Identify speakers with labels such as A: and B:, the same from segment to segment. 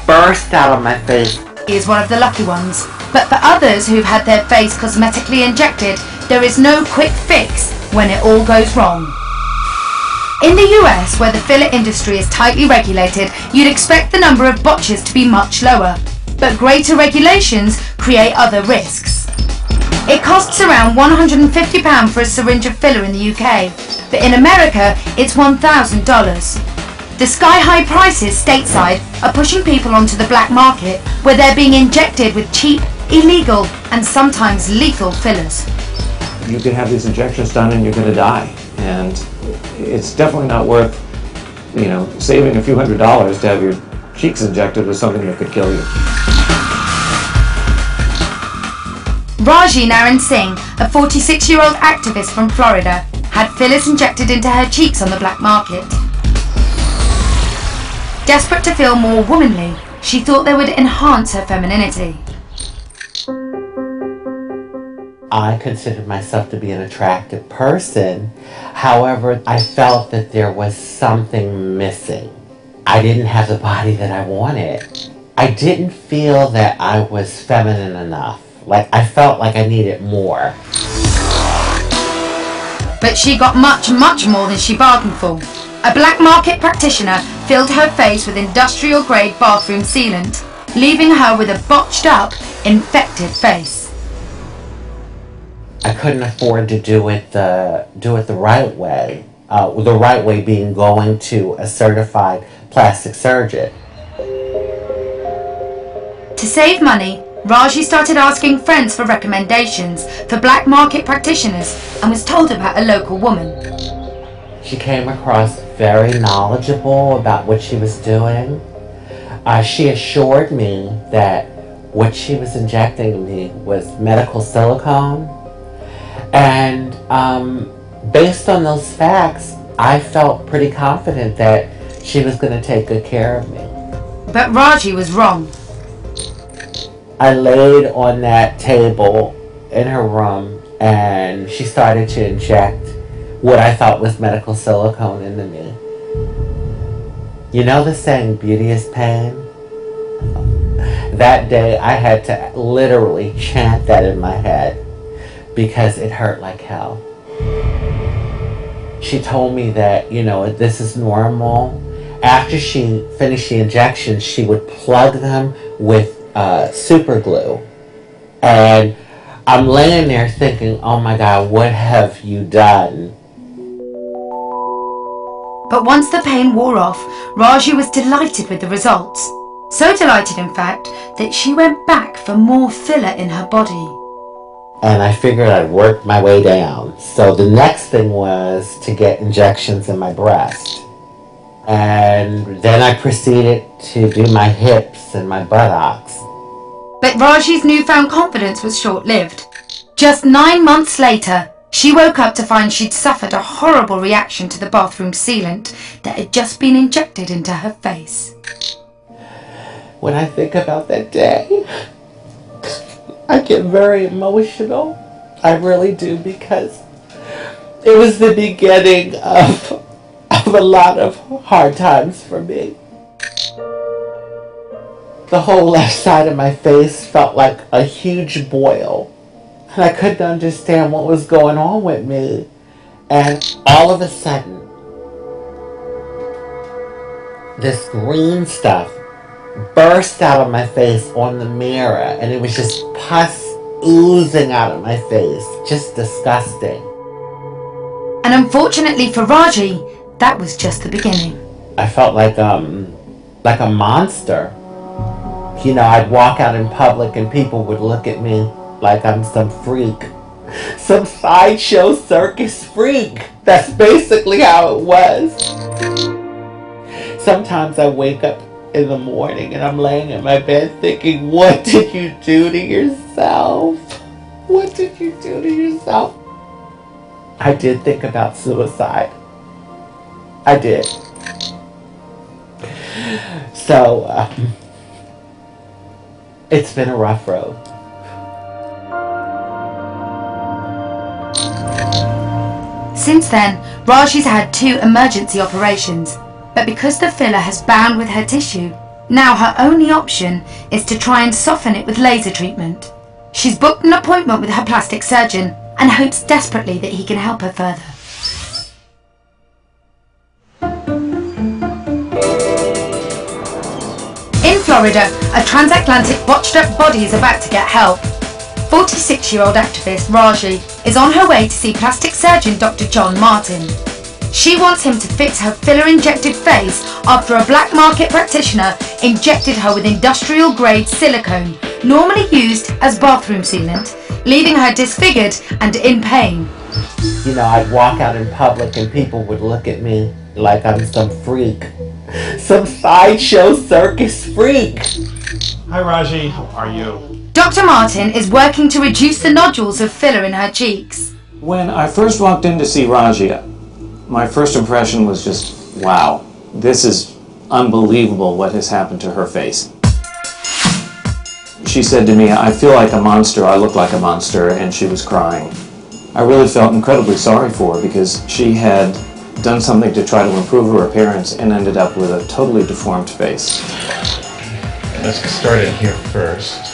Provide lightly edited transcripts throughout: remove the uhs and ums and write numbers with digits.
A: burst out of my face.
B: He is one of the lucky ones. But for others who've had their face cosmetically injected, there is no quick fix when it all goes wrong. In the US, where the filler industry is tightly regulated, you'd expect the number of botches to be much lower. But greater regulations create other risks. It costs around £150 for a syringe of filler in the UK, but in America it's $1,000. The sky-high prices stateside are pushing people onto the black market, where they're being injected with cheap, illegal and sometimes lethal fillers.
C: You could have these injections done and you're going to die, and it's definitely not worth, saving a few $100s to have your cheeks injected with something that could kill you.
B: Raji Narain Singh, a 46-year-old activist from Florida, had fillers injected into her cheeks on the black market. Desperate to feel more womanly, she thought they would enhance her femininity.
A: I considered myself to be an attractive person. However, I felt that there was something missing. I didn't have the body that I wanted. I didn't feel that I was feminine enough. I felt like I needed more.
B: But she got much, much more than she bargained for. A black market practitioner filled her face with industrial-grade bathroom sealant, leaving her with a botched-up, infected face.
A: I couldn't afford to do it the right way. The right way being going to a certified plastic surgeon.
B: To save money, Raji started asking friends for recommendations for black market practitioners and was told about a local woman.
A: She came across very knowledgeable about what she was doing. She assured me that what she was injecting me was medical silicone. And based on those facts, I felt pretty confident that she was going to take good care of me.
B: But Raji was wrong.
A: I laid on that table in her room and she started to inject what I thought was medical silicone into me. You know the saying, beauty is pain? That day I had to literally chant that in my head because it hurt like hell. She told me that, this is normal. After she finished the injections, she would plug them with super glue. And I'm laying there thinking, oh my God, what have you done?
B: But once the pain wore off, Raji was delighted with the results. So delighted, in fact, that she went back for more filler in her body.
A: And I figured I'd work my way down. So the next thing was to get injections in my breast. And then I proceeded to do my hips and my buttocks.
B: But Raji's newfound confidence was short-lived. Just 9 months later, she woke up to find she'd suffered a horrible reaction to the bathroom sealant that had just been injected into her face.
A: When I think about that day, I get very emotional. I really do, because it was the beginning of a lot of hard times for me. The whole left side of my face felt like a huge boil. And I couldn't understand what was going on with me. And all of a sudden, this green stuff burst out of my face on the mirror. And it was just pus oozing out of my face. Just disgusting.
B: And unfortunately for Raji, that was just the beginning.
A: I felt like a monster. I'd walk out in public and people would look at me like I'm some freak. Some sideshow circus freak. That's basically how it was. Sometimes I wake up in the morning and I'm laying in my bed thinking, what did you do to yourself? What did you do to yourself? I did think about suicide. I did. So, it's been a rough road.
B: Since then, Raji's had 2 emergency operations, but because the filler has bound with her tissue, Now her only option is to try and soften it with laser treatment. She's booked an appointment with her plastic surgeon and hopes desperately that he can help her further. In Florida, a transatlantic botched-up body is about to get help. 46-year-old activist Raji is on her way to see plastic surgeon Dr. John Martin. She wants him to fix her filler-injected face after a black market practitioner injected her with industrial-grade silicone, normally used as bathroom sealant, leaving her disfigured and in pain.
A: You know, I'd walk out in public and people would look at me like I'm some freak. Some sideshow circus freak.
D: Hi Raji, how are you?
B: Dr. Martin is working to reduce the nodules of filler in her cheeks.
C: When I first walked in to see Raji, my first impression was just, wow, this is unbelievable what has happened to her face. She said to me, I feel like a monster, I look like a monster, and she was crying. I really felt incredibly sorry for her because she had done something to try to improve her appearance and ended up with a totally deformed face.
D: Let's get started here first.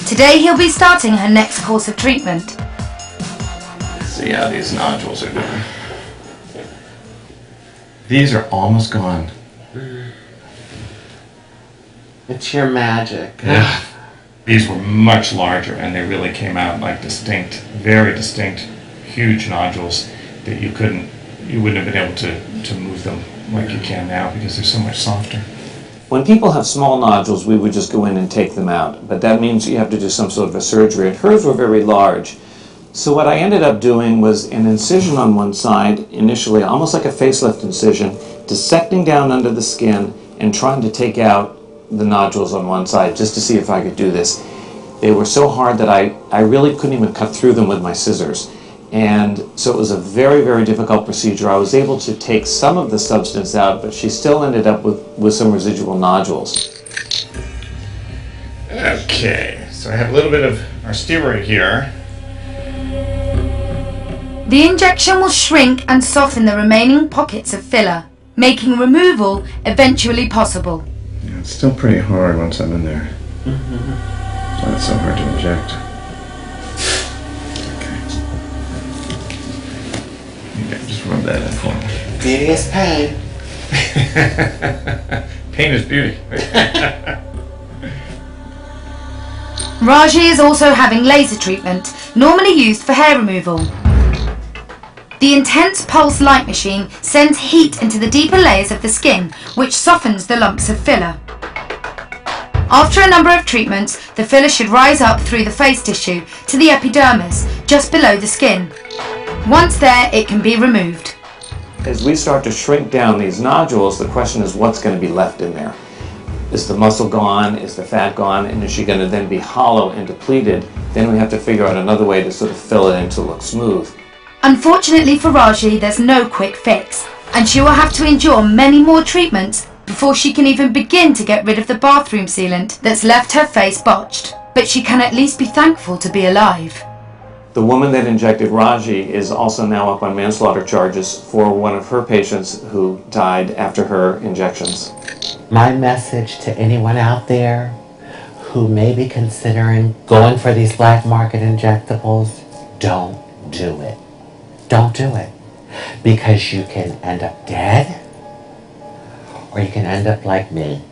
B: Today he'll be starting her next course of treatment.
D: Let's see how these nodules are doing. These are almost gone.
A: It's your magic.
D: Yeah. These were much larger and they really came out like distinct, very distinct, huge nodules that you wouldn't have been able to move them like you can now because they're so much softer.
C: When people have small nodules, we would just go in and take them out, but that means you have to do some sort of a surgery, and hers were very large. So what I ended up doing was an incision on one side, initially almost like a facelift incision, dissecting down under the skin and trying to take out the nodules on one side just to see if I could do this. They were so hard that I really couldn't even cut through them with my scissors. And so it was a very, very difficult procedure. I was able to take some of the substance out, but she still ended up with some residual nodules.
D: Okay, so I have a little bit of our steroid here.
B: The injection will shrink and soften the remaining pockets of filler, making removal eventually possible.
D: Yeah, it's still pretty hard once I'm in there. That's why it's so hard to inject. Just rub that in for me.
A: Beauty is pain.
D: Pain is beauty.
B: Raji is also having laser treatment, normally used for hair removal. The intense pulse light machine sends heat into the deeper layers of the skin, which softens the lumps of filler. After a number of treatments, the filler should rise up through the face tissue to the epidermis, just below the skin. Once there, it can be removed.
C: As we start to shrink down these nodules, the question is what's going to be left in there? Is the muscle gone? Is the fat gone? And is she going to then be hollow and depleted? Then we have to figure out another way to sort of fill it in to look smooth.
B: Unfortunately for Raji, there's no quick fix, and she will have to endure many more treatments before she can even begin to get rid of the bathroom sealant that's left her face botched. But she can at least be thankful to be alive.
C: The woman that injected Raji is also now up on manslaughter charges for one of her patients who died after her injections.
A: My message to anyone out there who may be considering going for these black market injectables, don't do it. Don't do it. Because you can end up dead, or you can end up like me.